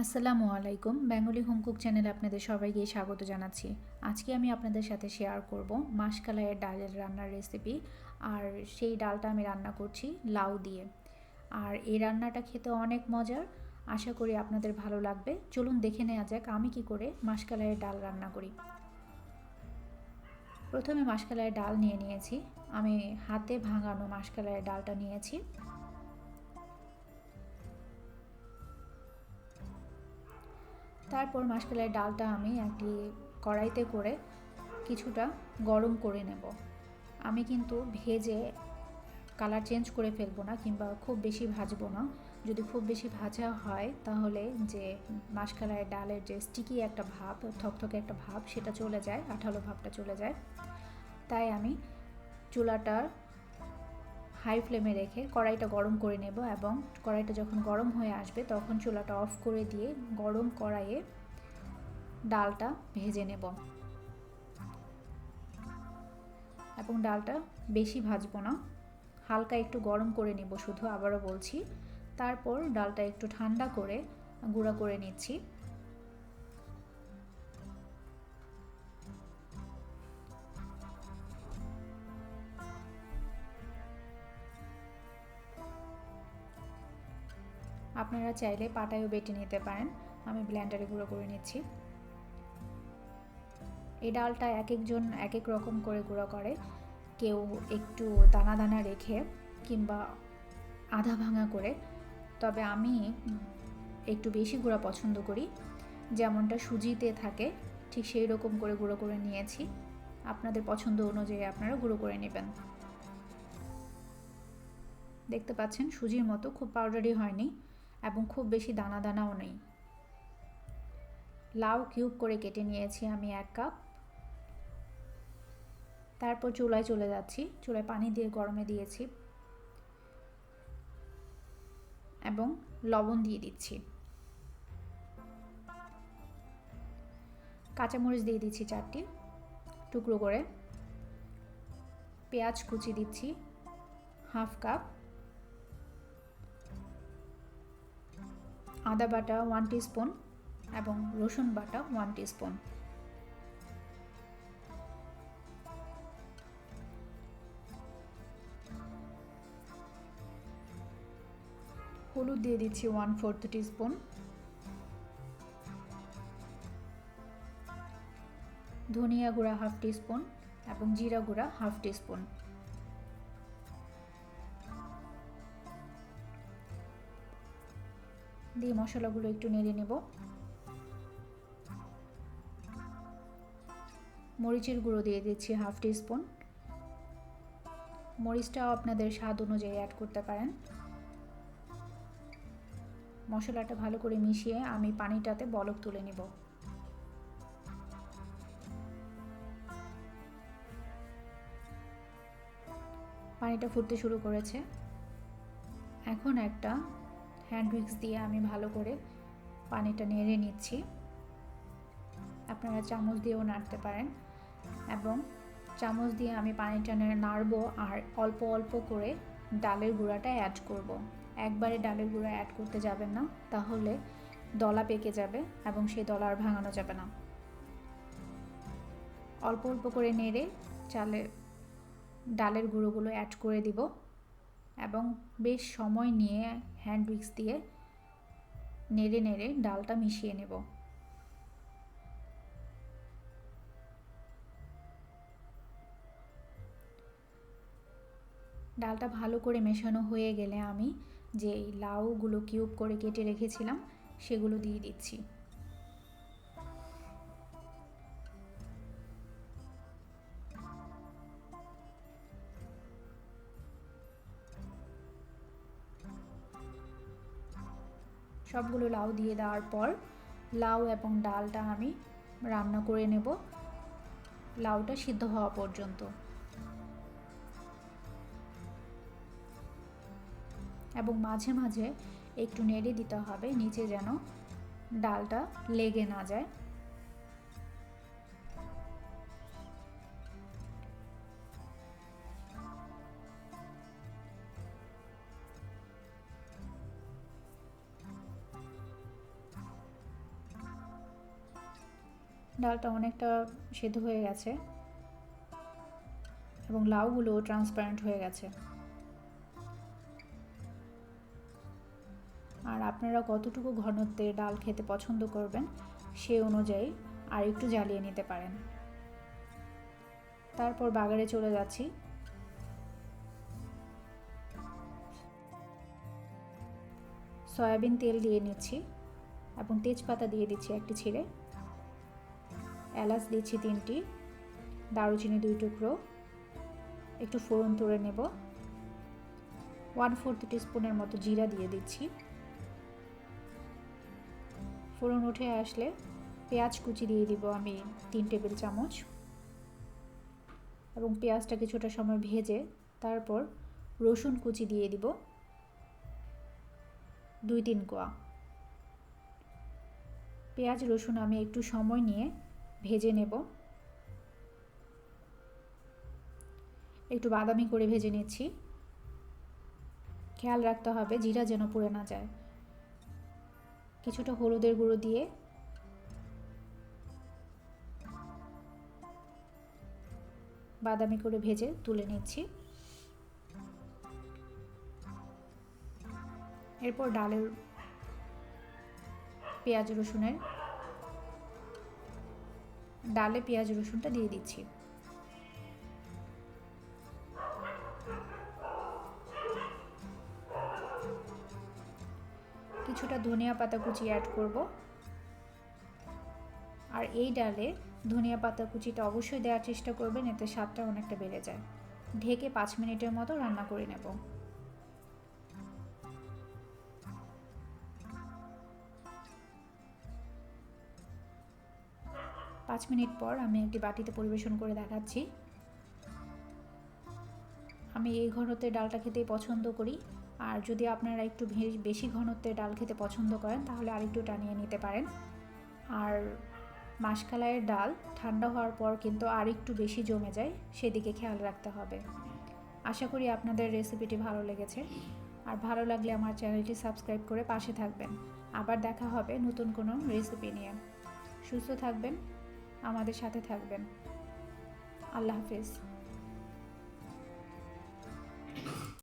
আসসালামু আলাইকুম। Bengali home cook চ্যানেলে আপনাদের সবাইকে স্বাগত জানাচ্ছি। আজকে আমি আপনাদের সাথে শেয়ার করব মাশকালাইয়ের ডালের রান্নার রেসিপি। আর সেই ডালটা আমি রান্না করছি লাউ দিয়ে। আর এই রান্নাটা খেতে অনেক মজার, আশা করি আপনাদের ভালো লাগবে। চলুন দেখে নেওয়া যাক আমি কি করে মাশকালাইয়ের ডাল রান্না করি। প্রথমে মাশকালাইয়ের ডাল নিয়ে নিয়েছি। আমি হাতে ভাঙানো মাশকালাইয়ের ডালটা নিয়েছি। তারপর মাশকালাইয়ের ডালটা আমি একটি কড়াইতে করে কিছুটা গরম করে নেব। আমি কিন্তু ভেজে কালার চেঞ্জ করে ফেলবো না, কিংবা খুব বেশি ভাজবো না। যদি খুব বেশি ভাজা হয় তাহলে যে মাশকালাইয়ের ডালের যে স্টিকি একটা ভাব, থকথকে একটা ভাব, সেটা চলে যায়, আঠালো ভাবটা চলে যায়। তাই আমি চুলাটার হাই ফ্লেমে রেখে কড়াইটা গরম করে নেব, এবং কড়াইটা যখন গরম হয়ে আসবে তখন চুলাটা অফ করে দিয়ে গরম কড়াইয়ে ডালটা ভেজে নেব। এবং ডালটা বেশি ভাজবো না, হালকা একটু গরম করে নিব শুধু, আবারও বলছি। তারপর ডালটা একটু ঠান্ডা করে গুঁড়া করে নিচ্ছি। আপনারা চাইলে পাটায়ও বেটে নিতে পারেন, আমি ব্লেন্ডারে গুঁড়ো করে নিচ্ছি। এই ডালটা এক একজন এক এক রকম করে গুঁড়ো করে, কেউ একটু দানা দানা রেখে কিংবা আধা ভাঙা করে, তবে আমি একটু বেশি গুঁড়া পছন্দ করি, যেমনটা সুজিতে থাকে ঠিক সেই রকম করে গুঁড়ো করে নিয়েছি। আপনাদের পছন্দ অনুযায়ী আপনারা গুঁড়ো করে নেবেন। দেখতে পাচ্ছেন সুজির মতো, খুব পাউডারি হয়নি এবং খুব বেশি দানা দানাও নেই। লাউ কিউব করে কেটে নিয়েছি আমি 1 কাপ। তারপর চুলায় চলে যাচ্ছি, চুলায় পানি দিয়ে গরমে দিয়েছি এবং লবণ দিয়ে দিচ্ছি। কাঁচামরিচ দিয়ে দিচ্ছি 4টি টুকরো করে। পেঁয়াজ কুচি দিচ্ছি হাফ কাপ। আদা বাটা 1 টিস্পুন এবং রসুন বাটা 1 টিস্পুন। হলুদ দিয়ে দিচ্ছি 1/4 টিস্পুন। ধনিয়া গুঁড়া হাফ টিস্পুন এবং জিরা গুঁড়া হাফ টিস্পুন। দিয়ে মশলাগুলো একটু নেড়ে নেব। মরিচের গুঁড়ো দিয়ে দিচ্ছি হাফ টিস্পুন। মরিচটাও আপনাদের স্বাদ অনুযায়ী অ্যাড করতে পারেন। মশলাটা ভালো করে মিশিয়ে আমি পানিটাতে বলক তুলে নেব। পানিটা ফুটতে শুরু করেছে। এখন একটা হ্যান্ড উইক্স দিয়ে আমি ভালো করে পানিটা নেড়ে নিচ্ছি। আপনারা চামচ দিয়েও নাড়তে পারেন, এবং চামচ দিয়ে আমি পানিটা নাড়বো আর অল্প অল্প করে ডালের গুঁড়াটা অ্যাড করব। একবারে ডালের গুঁড়া অ্যাড করতে যাবেন না, তাহলে দলা পেকে যাবে এবং সেই দলা আর ভাঙানো যাবে না। অল্প অল্প করে নেড়ে ডালের গুঁড়োগুলো অ্যাড করে দিব এবং বেশ সময় নিয়ে হ্যান্ড উইক্স দিয়ে নেড়ে নেড়ে ডালটা মিশিয়ে নেব। ডালটা ভালো করে মেশানো হয়ে গেলে আমি যে লাউগুলো কিউব করে কেটে রেখেছিলাম সেগুলো দিয়ে দিচ্ছি। সবগুলো লাউ দিয়ে দেওয়ার পর লাউ এবং ডালটা আমি রান্না করে নেব লাউটা সিদ্ধ হওয়া পর্যন্ত। এবং মাঝে মাঝে একটু নেড়ে দিতে হবে, নিচে যেন ডালটা লেগে না যায়। ডালটা অনেকটা সেদ্ধ হয়ে গেছে এবং লাউগুলো ট্রান্সপারেন্ট হয়ে গেছে। আর আপনারা কতটুকু ঘনত্বে ডাল খেতে পছন্দ করবেন সেই অনুযায়ী আর একটু জ্বালিয়ে নিতে পারেন। তারপর বাগারে চলে যাচ্ছি। সয়াবিন তেল দিয়ে নিচ্ছি এবং তেজপাতা দিয়ে দিচ্ছি একটি ছিঁড়ে, এলাচ দিচ্ছি 3টি, দারুচিনি 2 টুকরো, একটু ফোড়ন তুলে নেব। 1/4 টিস্পুনের মতো জিরা দিয়ে দিচ্ছি। ফোড়ন উঠে আসলে পেঁয়াজ কুচি দিয়ে দিব আমি 3 টেবিল চামচ এবং পেঁয়াজটা কিছুটা সময় ভেজে তারপর রসুন কুচি দিয়ে দিব 2-3 কোয়া। পেঁয়াজ রসুন আমি একটু সময় নিয়ে ভেজে নেব, একটু বাদামি করে ভেজে নিচ্ছি। খেয়াল রাখতে হবে জিরা যেন পুড়ে না যায়। কিছুটা হলুদের গুঁড়ো দিয়ে বাদামি করে ভেজে তুলে নিচ্ছি। এরপর ডালে পেঁয়াজ রসুনটা দিয়ে দিচ্ছি। কিছুটা ধনিয়া পাতা কুচি অ্যাড করব। আর এই ডালে ধনিয়া পাতা কুচিটা অবশ্যই দেওয়ার চেষ্টা করবেন, এতে স্বাদটা অনেকটা বেড়ে যায়। ঢেকে 5 মিনিটের মতো রান্না করে নেব। 5 মিনিট পর আমি একটি বাটিতে পরিবেশন করে দেখাচ্ছি। আমি এই ঘনত্বের ডালটা খেতেই পছন্দ করি, আর যদি আপনারা একটু বেশি ঘনত্বের ডাল খেতে পছন্দ করেন তাহলে আরেকটু টানিয়ে নিতে পারেন। আর মাশকালাইয়ের ডাল ঠান্ডা হওয়ার পর কিন্তু আর একটু বেশি জমে যায়, সেদিকে খেয়াল রাখতে হবে। আশা করি আপনাদের রেসিপিটি ভালো লেগেছে, আর ভালো লাগলে আমার চ্যানেলটি সাবস্ক্রাইব করে পাশে থাকবেন। আবার দেখা হবে নতুন কোনো রেসিপি নিয়ে। সুস্থ থাকবেন, আমাদের সাথে থাকবেন। আল্লাহ হাফেজ।